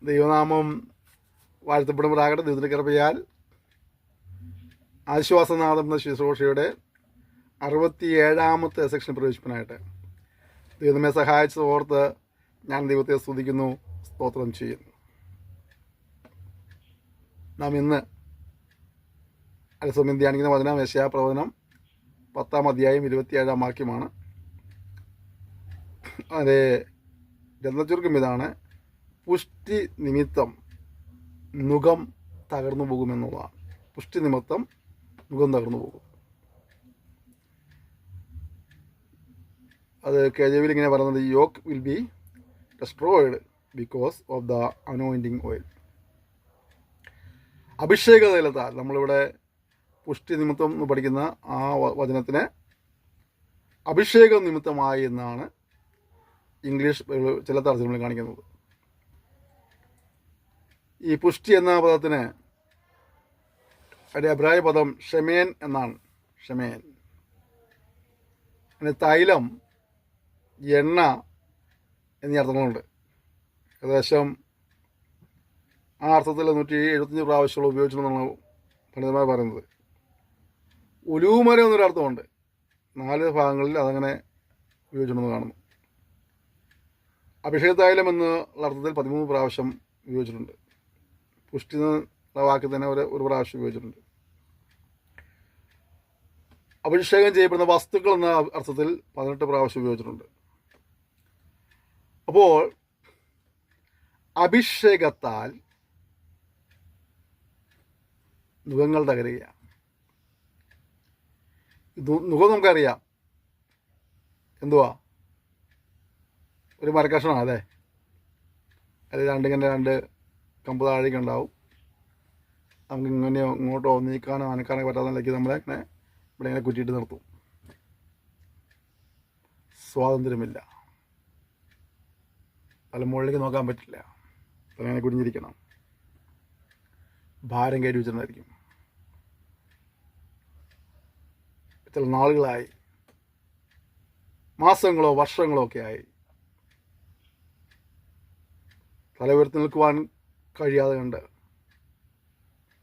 ദൈവനാമം വാഴ്ത്തപ്പെടുമ്പോഴാകട്ടെ. ദൈവത്തിൻ്റെ കൃപയാൽ ആശ്വാസനാഥം എന്ന ശുശ്രൂഷയുടെ 67ാമത്തെ സെക്ഷൻ പ്രവേശിക്കാനായിട്ട് ദൈവമേ സഹായിച്ചത് ഓർത്ത് ഞാൻ ദൈവത്തെ സ്തുതിക്കുന്നു, സ്തോത്രം ചെയ്യുന്നു. നാം ഇന്ന് അല്പസമയം ധ്യാനിക്കുന്ന വചനം യെശയ്യാപ്രവചനം 10-ാം അധ്യായം 27-ാം വാക്യമാണ്. അതിൻ്റെ രത്നചുരുക്കം ഇതാണ്: പുഷ്ടി നിമിത്തം നുകം തകർന്നു പോകുമെന്നുള്ളതാണ്. പുഷ്ടി നിമിത്തം നുകം തകർന്നു പോകും. അത് KJV ഇങ്ങനെ പറയുന്നത്, yoke will be destroyed because of the anointing oil. അഭിഷേക തൈലത്താൽ, നമ്മളിവിടെ പുഷ്ടി നിമിത്തം എന്ന് പഠിക്കുന്ന ആ വചനത്തിന് അഭിഷേക നിമിത്തമായി എന്നാണ് ഇംഗ്ലീഷ് ചില തർജ്ജമകളിൽ കാണിക്കുന്നത്. ഈ പുഷ്ടി എന്ന പദത്തിന് അതിൻ്റെ എബ്രായ പദം ഷെമേൻ എന്നാണ്. ഷെമേൻ പിന്നെ തൈലം, എണ്ണ എന്നീ അർത്ഥങ്ങളുണ്ട്. ഏകദേശം ആ അർത്ഥത്തിൽ 175 പ്രാവശ്യമുള്ള ഉപയോഗിച്ചിട്ടുണ്ടെന്നാണ് പണ്ഡിതന്മാർ പറയുന്നത്. ഒലൂമരം എന്നൊരർത്ഥമുണ്ട്. 4 ഭാഗങ്ങളിൽ അതങ്ങനെ ഉപയോഗിച്ചിട്ടുണ്ടെന്ന് കാണുന്നു. അഭിഷേക തൈലം എന്നുള്ള അർത്ഥത്തിൽ 13 പ്രാവശ്യം ഉപയോഗിച്ചിട്ടുണ്ട്. പുഷ്ടി എന്ന വാക്കിൽ തന്നെ ഒരു പ്രാവശ്യം ഉപയോഗിച്ചിട്ടുണ്ട്. അഭിഷേകം ചെയ്യപ്പെടുന്ന വസ്തുക്കൾ എന്ന അർത്ഥത്തിൽ 18 പ്രാവശ്യം ഉപയോഗിച്ചിട്ടുണ്ട്. അപ്പോൾ അഭിഷേകത്താൽ നുഖങ്ങൾ തകരുകയാണ്. നുഖം നമുക്കറിയാം എന്തുവാ, ഒരു മരക്കഷണമാണ്. അതെ, അത് രണ്ട് കമ്പ് താഴേക്ക് ഉണ്ടാവും. നമുക്ക് ഇങ്ങനെ ഇങ്ങോട്ടോ നീക്കാനോ അനക്കാനോ പറ്റാത്ത നിലയ്ക്ക് നമ്മളെ ഇവിടെ ഇങ്ങനെ കുറ്റിയിട്ട് നിർത്തും. സ്വാതന്ത്ര്യമില്ല, തലമുകളിലേക്ക് നോക്കാൻ പറ്റില്ല, അങ്ങനെ കുടിഞ്ഞിരിക്കണം. ഭാരം കയറ്റി വെച്ചിട്ടുണ്ടായിരിക്കും. ഇത്ര നാളുകളായി, മാസങ്ങളോ വർഷങ്ങളോ ഒക്കെ ആയി തല ഉയർത്തി നിൽക്കുവാൻ കഴിയാതെ കണ്ട്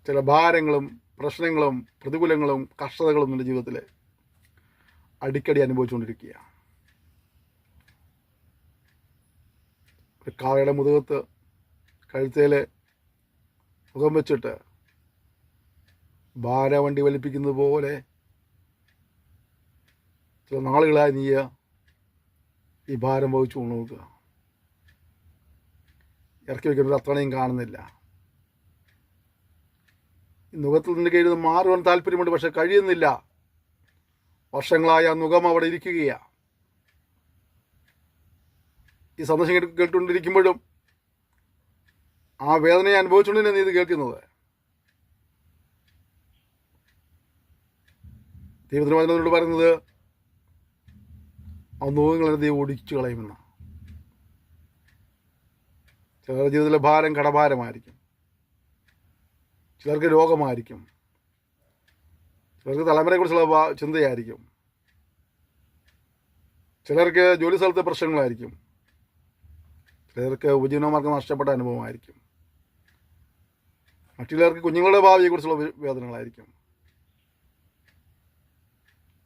ചില ഭാരങ്ങളും പ്രശ്നങ്ങളും പ്രതികൂലങ്ങളും കഷ്ടതകളും എൻ്റെ ജീവിതത്തിൽ അടിക്കടി അനുഭവിച്ചുകൊണ്ടിരിക്കുകയാണ്. ഒരു കാളയുടെ മുതുകത്ത് കഴുത്തേൽ മുഖം വെച്ചിട്ട് ഭാരവണ്ടി വലിപ്പിക്കുന്നത് പോലെ ചില നാളുകളായി നീ ഈ ഭാരം വഹിച്ചു കൊണ്ട് നോക്കുക. ഇറക്കി വയ്ക്കുന്നൊരു അത്രയും കാണുന്നില്ല. ഈ നുഖത്തിൽ നിന്ന് കയ്യിൽ നിന്ന് മാറുവാൻ താല്പര്യമുണ്ട്, പക്ഷെ കഴിയുന്നില്ല. വർഷങ്ങളായ ആ നുഖം അവിടെ ഇരിക്കുകയാണ്. ഈ സന്ദേശം കേട്ടുകൊണ്ടിരിക്കുമ്പോഴും ആ വേദനയെ അനുഭവിച്ചുകൊണ്ട് തന്നെ നീ ഇത് കേൾക്കുന്നത്. ദൈവത്തിന് വചനത്തോട് പറയുന്നത് ആ നുഖങ്ങളെ ദൈവം ഒടിച്ചു കളയുമെന്ന്. ചിലരുടെ ജീവിതത്തിലെ ഭാരം കടഭാരമായിരിക്കും, ചിലർക്ക് രോഗമായിരിക്കും, ചിലർക്ക് തലമുറയെക്കുറിച്ചുള്ള ചിന്തയായിരിക്കും, ചിലർക്ക് ജോലി സ്ഥലത്തെ പ്രശ്നങ്ങളായിരിക്കും, ചിലർക്ക് ഉപജീവനമാർഗം നഷ്ടപ്പെട്ട അനുഭവമായിരിക്കും, മറ്റുള്ളവർക്ക് കുഞ്ഞുങ്ങളുടെ ഭാവിയെക്കുറിച്ചുള്ള വേദനകളായിരിക്കും,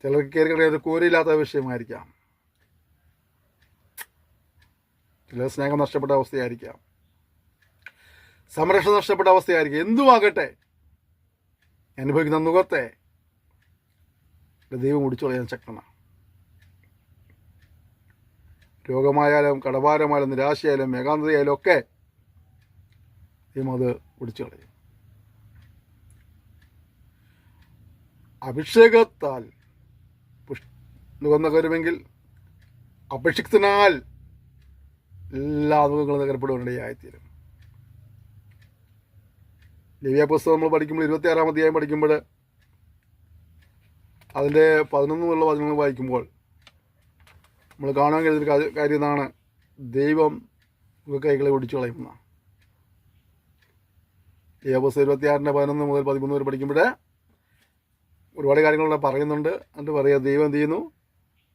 ചിലർക്ക് കയറി കോരിയില്ലാത്ത വിഷയമായിരിക്കാം, ചിലർ സ്നേഹം നഷ്ടപ്പെട്ട അവസ്ഥയായിരിക്കാം, സംരക്ഷണം നഷ്ടപ്പെട്ട അവസ്ഥയായിരിക്കും. എന്തുമാകട്ടെ, അനുഭവിക്കുന്ന നുഖത്തെ ദൈവം ഒടിച്ചു കളയാൻ ശക്തനാണ്. രോഗമായാലും കടഭാരമായാലും നിരാശയായാലും ഏകാന്തതയായാലും ഒക്കെ ദൈവം അത് ഒടിച്ചു കളയും. അഭിഷേകത്താൽ നുഖം തകരുമെങ്കിൽ അഭിഷിക്തനാൽ എല്ലാ നുഖങ്ങളും തകരപ്പെടുവാനിടയായിത്തീരും. ലേവ്യ പുസ്തകം നമ്മൾ പഠിക്കുമ്പോൾ 26-ാം അധ്യായം പഠിക്കുമ്പോൾ അതിൻ്റെ 11 വചനങ്ങൾ വായിക്കുമ്പോൾ നമ്മൾ കാണാൻ കഴിയുന്നൊരു കാര്യം ഇതാണ്: ദൈവം കൈകളെ ഒടിച്ചു കളയുന്ന. ലേവ്യ പുസ്തകം 26-ന്റെ 11 മുതൽ 13 വരെ പഠിക്കുമ്പോൾ ഒരുപാട് കാര്യങ്ങൾ പറയുന്നുണ്ട്. എന്നിട്ട് പറയാം, ദൈവം എന്ത് ചെയ്യുന്നു?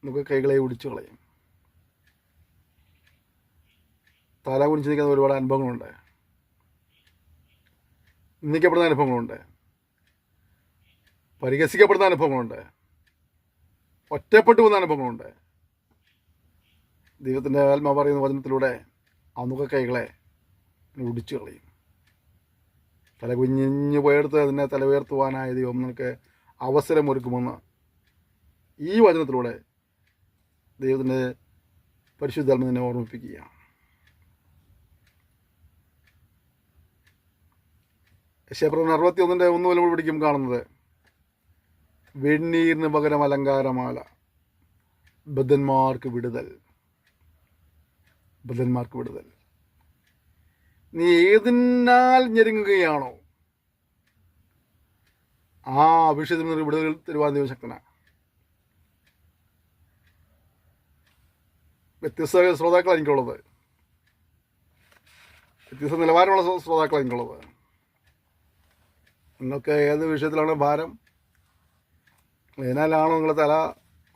നമുക്ക് കൈകളെ ഒടിച്ചു കളയും. തല കുനിച്ച് നിൽക്കുന്ന ഒരുപാട് അനുഭവങ്ങളുണ്ട്. നിന്ദിക്കപ്പെടുന്ന അനുഭവങ്ങളുണ്ട്, പരിഹസിക്കപ്പെടുന്ന അനുഭവങ്ങളുണ്ട്, ഒറ്റപ്പെട്ടു പോകുന്ന അനുഭവങ്ങളുണ്ട്. ദൈവത്തിൻ്റെ ആത്മാവ് പറയുന്ന വചനത്തിലൂടെ ആ നുകക്കൈകളെ ഒടിച്ചു കളയും. തല കുഞ്ഞിഞ്ഞു പോയെടുത്ത് അതിനെ തല ഉയർത്തുവാനായ ദൈവം നിനക്ക് അവസരമൊരുക്കുമെന്ന് ഈ വചനത്തിലൂടെ ദൈവത്തിൻ്റെ പരിശുദ്ധാത്മ നിന്നെ ഓർമ്മിപ്പിക്കുകയാണ്. യശയ്യാപ്രവചനം 61:1 മുതൽ പിടിക്കും കാണുന്നത്, വെണ്ണീരിന് പകരം അലങ്കാരമാല, ബദ്ധന്മാർക്ക് വിടുതൽ, ബദ്ധന്മാർക്ക് വിടുതൽ. നീ ഏതിനാൽ ഞെരുങ്ങുകയാണോ ആ അഭിഷേകത്തിൽ നിന്ന് വിടുതൽ തരുവാൻ ദൈവശക്തനാണ്. വ്യത്യസ്ത ശ്രോതാക്കളാണ് എനിക്കുള്ളത്, വ്യത്യസ്ത നിലവാരമുള്ള ശ്രോതാക്കളാണ് എനിക്കുള്ളത്. നിങ്ങൾക്ക് ഏത് വിഷയത്തിലാണ് ഭാരം, ഏതിനാലാണോ നിങ്ങളുടെ തല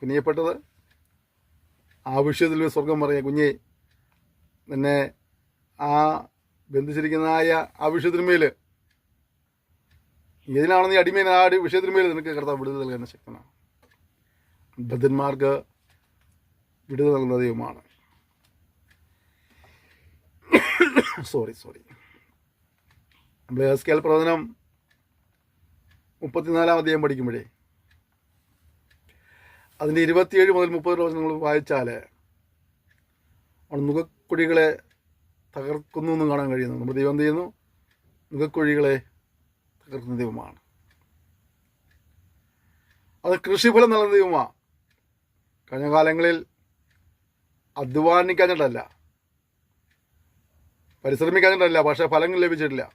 കുനിയപ്പെട്ടത്, ആ വിഷയത്തിൽ സ്വർഗം പറയുക, കുഞ്ഞെ നിന്നെ ആ ബന്ധിച്ചിരിക്കുന്നതായ ആ വിഷയത്തിന്മേൽ ഏതിനാണോ നീ അടിമേന ആ വിഷയത്തിന്മേൽ നിനക്ക് കർത്താവ് വിടുതൽ നൽകുന്ന ശക്തനാണ്. ബദ്ധന്മാർക്ക് വിടുതൽ നൽകുന്ന ദൈവമാണ്. സോറി നമ്മൾ എസ്കേൽ പ്രവചനം 34-ാം അധ്യായം പഠിക്കുമ്പോഴേ അതിൻ്റെ 27 മുതൽ 30 പ്രവചനങ്ങൾ വായിച്ചാൽ അവിടെ നുകക്കുഴികളെ തകർക്കുന്നു എന്ന് കാണാൻ കഴിയുന്നു. നമ്മുടെ ദൈവം എന്ത് ചെയ്യുന്നു? നുകക്കുഴികളെ തകർക്കുന്ന ദൈവമാണ്. അത് കൃഷിഫലം നൽകുന്ന ദൈവമാണ്. കഴിഞ്ഞ കാലങ്ങളിൽ അധ്വാനിക്കാഞ്ഞിട്ടല്ല, പരിശ്രമിക്കാഞ്ഞിട്ടല്ല, പക്ഷേ ഫലങ്ങൾ ലഭിച്ചിട്ടില്ല.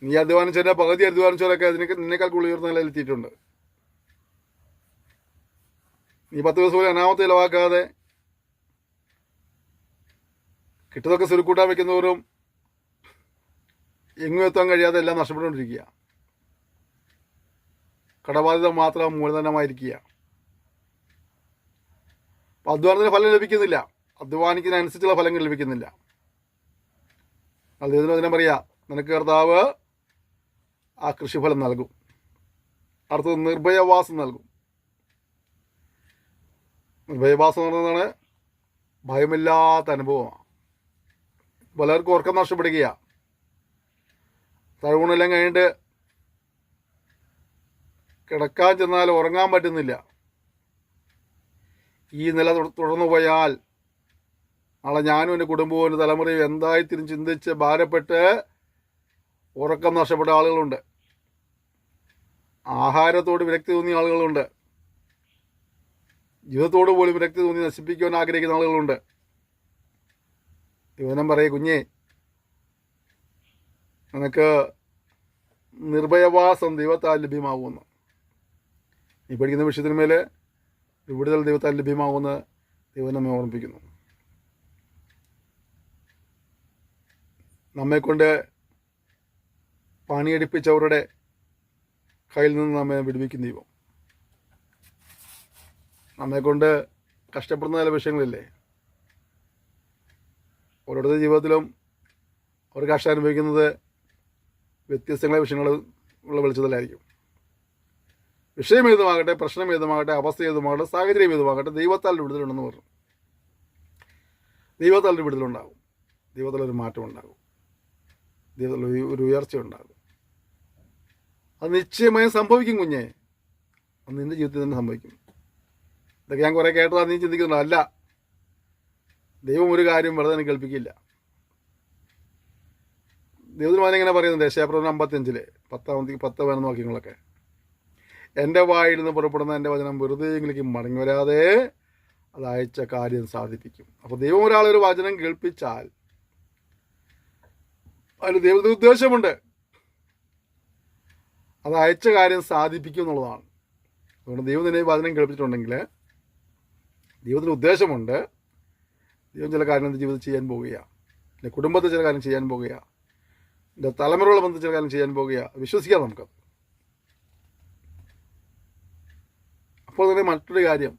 നീ അധ്വാനിച്ചതിൻ്റെ പകുതി അധ്വാനിച്ചവരൊക്കെ നിന്നേക്കാൾ കൂടുതൽ ഉയർന്ന നിലയിൽ എത്തിയിട്ടുണ്ട്. നീ 10 ദിവസം പോലും അനാമത്ത് ചിലവാക്കാതെ കിട്ടുന്നതൊക്കെ സുരുക്കൂട്ടാൻ വയ്ക്കുന്നവരും എങ്ങും എത്താൻ കഴിയാതെ എല്ലാം നഷ്ടപ്പെട്ടുകൊണ്ടിരിക്കുക. കടബാധ്യത മാത്രം മൂലധനമായിരിക്കുക. അപ്പം അധ്വാനത്തിന് ഫലം ലഭിക്കുന്നില്ല, അധ്വാനിക്കുന്നതിനനുസരിച്ചുള്ള ഫലങ്ങൾ ലഭിക്കുന്നില്ല. അത് ഇതിനെ പറയാം, നിനക്ക് കർത്താവ് ആ കൃഷിഫലം നൽകും. അടുത്തത് നിർഭയവാസം നൽകും. നിർഭയവാസം എന്ന് പറയുന്നതാണ് ഭയമില്ലാത്ത അനുഭവമാണ്. പലർക്കും ഉറക്കം നഷ്ടപ്പെടുകയാണ്. തഴവൂണെല്ലാം കഴിഞ്ഞിട്ട് കിടക്കാൻ ചെന്നാൽ ഉറങ്ങാൻ പറ്റുന്നില്ല. ഈ നില തുടർന്നു പോയാൽ നാളെ ഞാനും എൻ്റെ കുടുംബവും എൻ്റെ തലമുറയും എന്തായിത്തിരും ചിന്തിച്ച് ഭാരപ്പെട്ട് ഉറക്കം നഷ്ടപ്പെട്ട ആളുകളുണ്ട്. ആഹാരത്തോട് വിരക്തി തോന്നിയ ആളുകളുണ്ട്. ജീവിതത്തോട് പോലും വിരക്തി തോന്നി നശിപ്പിക്കുവാൻ ആഗ്രഹിക്കുന്ന ആളുകളുണ്ട്. യോഹന്നാൻ പറയേ, കുഞ്ഞേ നിനക്ക് നിർഭയവാസം ദൈവത്താൽ ലഭ്യമാകുമെന്ന്. നീ പഠിക്കുന്ന വിഷയത്തിന്മേൽ വിടുതൽ ദൈവത്താൽ ലഭ്യമാകുമെന്ന് ദൈവം നമ്മെ ഓർമ്മിപ്പിക്കുന്നു. നമ്മെക്കൊണ്ട് പണിയെടുപ്പിച്ചവരുടെ കയ്യിൽ നിന്ന് നമ്മെ വിടുവിക്കുന്ന ദൈവം. നമ്മെക്കൊണ്ട് കഷ്ടപ്പെടുന്ന ചില വിഷയങ്ങളില്ലേ, ഓരോരുത്തരുടെ ജീവിതത്തിലും അവർ കഷ്ടം അനുഭവിക്കുന്നത് വ്യത്യസ്തങ്ങളായ വിഷയങ്ങൾ ഉള്ള വെളിച്ചത്തിലായിരിക്കും. വിഷയം ഏതുമാകട്ടെ, പ്രശ്നം ഏതുമാകട്ടെ, അവസ്ഥ ഏതുമാകട്ടെ, സാഹചര്യം ഏതുമാകട്ടെ, ദൈവത്താൽ വിടുതലുണ്ടെന്ന് പറഞ്ഞു. ദൈവത്താൽ ഒരു വിടുതലുണ്ടാകും, ദൈവത്തിലൊരു മാറ്റം ഉണ്ടാകും, ദൈവത്തിൽ ഒരു ഉയർച്ച ഉണ്ടാകും. അത് നിശ്ചയമായും സംഭവിക്കും കുഞ്ഞെ. അത് നിൻ്റെ ജീവിതത്തിൽ തന്നെ സംഭവിക്കും. ഇതൊക്കെ ഞാൻ കുറേ കേട്ടതാ നീ ചിന്തിക്കുന്നുണ്ടോ? അല്ല, ദൈവം ഒരു കാര്യം വെറുതെ എനിക്ക് കേൾപ്പിക്കില്ല. ദൈവത്തിന് വായന ഇങ്ങനെ പറയുന്നുണ്ട്, യശയ്യാപ്രവചനം 55 10-11 വാക്യങ്ങളൊക്കെ, എൻ്റെ വായിൽ നിന്ന് പുറപ്പെടുന്ന എൻ്റെ വചനം വെറുതെയെങ്കിലും മടങ്ങി വരാതെ അത് അയച്ച കാര്യം സാധിപ്പിക്കും. അപ്പോൾ ദൈവം ഒരാളൊരു വചനം കേൾപ്പിച്ചാൽ അതിന് ദൈവത്തിന് ഉദ്ദേശമുണ്ട്, അത് അയച്ച കാര്യം സാധിപ്പിക്കും എന്നുള്ളതാണ്. അതുകൊണ്ട് ദൈവം നിന്നെ വചനം കേൾപ്പിച്ചിട്ടുണ്ടെങ്കിൽ ദൈവത്തിന് ഉദ്ദേശമുണ്ട്. ദൈവം ചില കാര്യം ജീവിതത്തിൽ ചെയ്യാൻ പോവുകയാണ്, എൻ്റെ കുടുംബത്തിൽ ചില കാര്യം ചെയ്യാൻ പോവുകയാണ്, എൻ്റെ തലമുറകളെ ബന്ധിച്ച് ചില കാര്യം ചെയ്യാൻ പോവുകയാണ്. വിശ്വസിക്കാം നമുക്കത്. അപ്പോൾ തന്നെ മറ്റൊരു കാര്യം,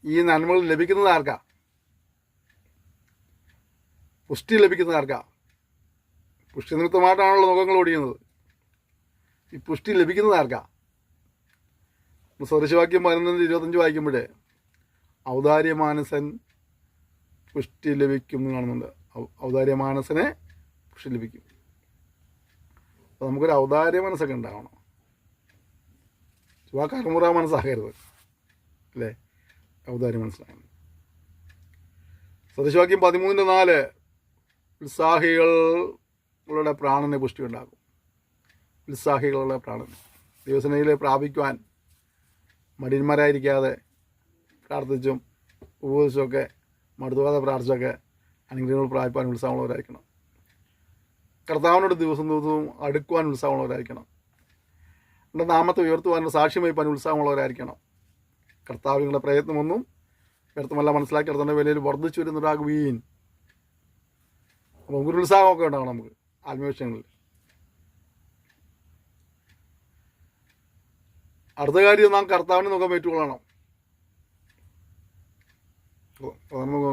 ഈ നന്മകൾ ലഭിക്കുന്നത് ആർക്കാ? പുഷ്ടി ലഭിക്കുന്നത് ആർക്കാ? പുഷ്ടി നിമിത്തമായിട്ടാണല്ലോ നുഖങ്ങൾ ഒടിയുന്നത്. ഈ പുഷ്ടി ലഭിക്കുന്നത് ആർക്കാ? സദൃശവാക്യം 11:25 വായിക്കുമ്പോഴേ ഔദാര്യമാനസൻ പുഷ്ടി ലഭിക്കും എന്ന് കാണുന്നുണ്ട്. ഔദാര്യമാനസനെ പുഷ്ടി ലഭിക്കും. അപ്പോൾ നമുക്കൊരു ഔദാര്യ മനസ്സൊക്കെ ഉണ്ടാവണം. ചുവാ കർമുറ മനസ്സാകരുത് അല്ലേ? ഔദാര്യ മനസ്സിലാകണം. സദൃശവാക്യം 13:4 ഉത്സാഹികളുടെ പ്രാണന് പുഷ്ടി ഉണ്ടാകും. ഉത്സാഹികളുടെ പ്രാണൻ ദൈവസേനയിൽ പ്രാപിക്കുവാൻ മടിയന്മാരായിരിക്കാതെ പ്രാർത്ഥിച്ചും ഉപവസിച്ചൊക്കെ മടുത്തുവാതെ പ്രാർത്ഥിച്ചൊക്കെ അനുഗ്രഹങ്ങൾ പ്രാപിപ്പാൻ ഉത്സാഹമുള്ളവരായിരിക്കണം. കർത്താവിനോട് ദിവസവും അടുക്കുവാൻ ഉത്സാഹമുള്ളവരായിരിക്കണം. എൻ്റെ നാമത്തെ ഉയർത്തുവാനുള്ള സാക്ഷ്യം വഹിപ്പാൻ ഉത്സാഹമുള്ളവരായിരിക്കണം. കർത്താവിൻ്റെ പ്രയത്നമൊന്നും വ്യർത്ഥമല്ല മനസ്സിലാക്കി കർത്താവിൻ്റെ വിലയിൽ വർദ്ധിച്ചു വരുന്നതാകുവീൻ. അപ്പോൾ നമുക്കൊരു ഉത്സാഹമൊക്കെ ഉണ്ടാകണം നമുക്ക് ആത്മീയവിഷയങ്ങളിൽ. അടുത്ത കാര്യം നാം കർത്താവിന് മുഖം ഏറ്റുകൊള്ളണം.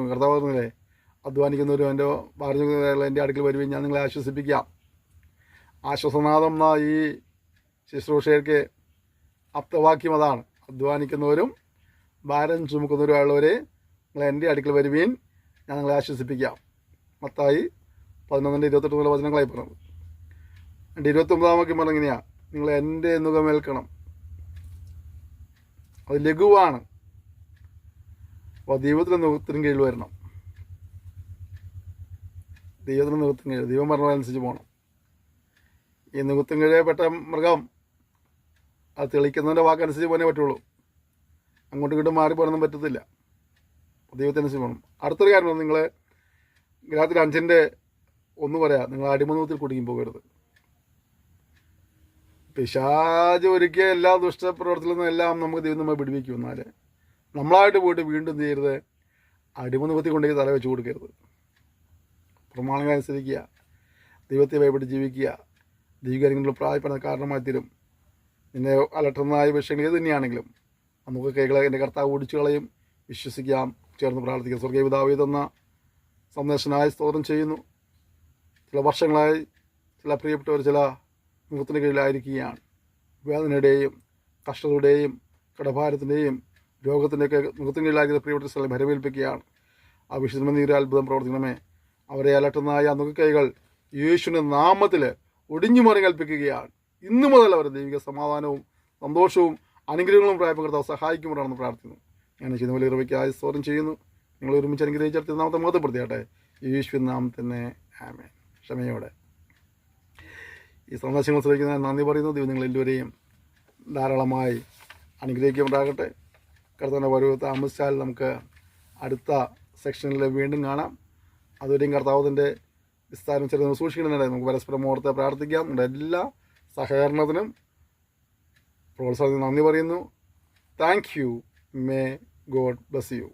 കർത്താവ് പറഞ്ഞില്ലേ, അധ്വാനിക്കുന്നവരും എൻ്റെ ഭാര്യ എൻ്റെ അടുക്കൽ വരുകയും ഞാൻ നിങ്ങളെ ആശ്വസിപ്പിക്കാം. ആശ്വാസനാഥം എന്ന ഈ ശുശ്രൂഷയ്ക്ക് ആപ്തവാക്യം അതാണ്. അധ്വാനിക്കുന്നവരും ഭാരം ചുമക്കുന്നവരുമായുള്ളവരെ നിങ്ങൾ എൻ്റെ അടുക്കൽ വരുവീൻ, ഞാൻ നിങ്ങളെ ആശ്വസിപ്പിക്കാം. മത്തായി 11:28 വചനങ്ങളായി പറഞ്ഞത്. എൻ്റെ 29 വാക്യം പറഞ്ഞെങ്ങനെയാണ്? നിങ്ങൾ എൻ്റെ മുഖമേൽക്കണം. അത് ലഘുവാണ്. അപ്പോൾ ദൈവത്തിൻ്റെ മുഖത്തിന് കീഴിൽ വരണം. ദൈവത്തിൻ്റെ മുഖത്തിന് കീഴിൽ ദൈവം പറഞ്ഞതനുസരിച്ച് പോകണം. ഈ മുഖത്തിന് കീഴപ്പെട്ട മൃഗം അത് തെളിക്കുന്നതിൻ്റെ വാക്കനുസരിച്ച് പോകാനേ പറ്റുള്ളൂ. അങ്ങോട്ടും ഇങ്ങോട്ടും മാറി പോകാനൊന്നും പറ്റത്തില്ല. ദൈവത്തിനനുസരിച്ച് പോകണം. അടുത്തൊരു കാര്യം, നിങ്ങൾ ഗലാത്യർ 5:1 പറയാം, നിങ്ങൾ അടിമനൂത്തിൽ കുടുങ്ങി പോകരുത്. പിശാച് ഒരുക്കിയ എല്ലാ ദുഷ്ടപ്രവർത്തിയിൽ നിന്നും എല്ലാം നമുക്ക് ദൈവം നമ്മളെ പിടിപ്പിക്കും. എന്നാൽ നമ്മളായിട്ട് പോയിട്ട് വീണ്ടും ചെയ്യരുത്, അടിമനിപത്തി കൊണ്ടേക്ക് തല വെച്ച് കൊടുക്കരുത്. പ്രമാണങ്ങൾ അനുസരിക്കുക, ദൈവത്തെ ഭയപ്പെട്ട് ജീവിക്കുക, ദൈവകാര്യങ്ങളിൽ പ്രായപ്പെടുന്ന കാരണമായി തീരും. നിന്നെ അലട്ടുന്നതായ വിഷയങ്ങൾ ഏത് തന്നെയാണെങ്കിലും നമുക്ക് കൈകളെ എൻ്റെ കർത്താവ് ഓടിച്ചു കളയും. വിശ്വസിക്കാം, ചേർന്ന് പ്രാർത്ഥിക്കാം. സ്വർഗീയ പിതാവേ തന്ന സന്ദേശനായി സ്തോത്രം ചെയ്യുന്നു. ചില വർഷങ്ങളായി ചില പ്രിയപ്പെട്ടവർ ചില മുഖത്തിന് കീഴിലായിരിക്കുകയാണ്. വേദനയുടെയും കഷ്ടതയുടെയും കടഭാരത്തിൻ്റെയും രോഗത്തിൻ്റെയൊക്കെ മുഖത്തിന് കീഴിലായിരിക്കുന്ന പ്രിയപ്പെട്ട സ്ഥലം ഭരമേൽപ്പിക്കുകയാണ്. ആ വിശുദ്ധ നീര അത്ഭുതം പ്രവർത്തിക്കണമേ. അവരെ അലട്ടുന്നതായ നുകക്കൈകൾ യേശുവിൻ്റെ നാമത്തിൽ ഒടിഞ്ഞു മറി കൽപ്പിക്കുകയാണ്. ഇന്നു മുതൽ അവർ ദൈവിക സമാധാനവും സന്തോഷവും അനുഗ്രഹങ്ങളും പ്രായപ്പെടുത്താൻ സഹായിക്കുമ്പോഴാണെന്ന് പ്രാർത്ഥിക്കുന്നു. ഞാൻ ചെയ്യുന്ന വലിയ കൃപയ്ക്കായി സ്തോത്രം ചെയ്യുന്നു. നിങ്ങൾ ഒരുമിച്ച് അനുഗ്രഹിച്ചെടുത്ത് നാമത്തെ മഹത്വപ്പെടുത്തിയാട്ടെ. യേശുവിൻ നാമത്തിനെ ആമേൻ. ക്ഷമയോടെ ഈ സന്ദേശങ്ങൾ ശ്രമിക്കുന്ന നന്ദി പറയുന്നു. ദൈവം നിങ്ങൾ എല്ലാവരെയും ധാരാളമായി അനുഗ്രഹിക്കുന്നുണ്ടാകട്ടെ. കർത്താവിൻ്റെ വരവ് താമസിച്ചാൽ നമുക്ക് അടുത്ത സെക്ഷനിൽ വീണ്ടും കാണാം. അതുവരെയും കർത്താവിൻ്റെ വിസ്താരം ചെറുത് സൂക്ഷിക്കുന്നുണ്ട്. നമുക്ക് പരസ്പരം ഓർത്ത് പ്രാർത്ഥിക്കാം. നമ്മുടെ എല്ലാ സഹകരണത്തിനും പ്രോത്സാഹനത്തിന് നന്ദി പറയുന്നു. Thank you. May God bless you.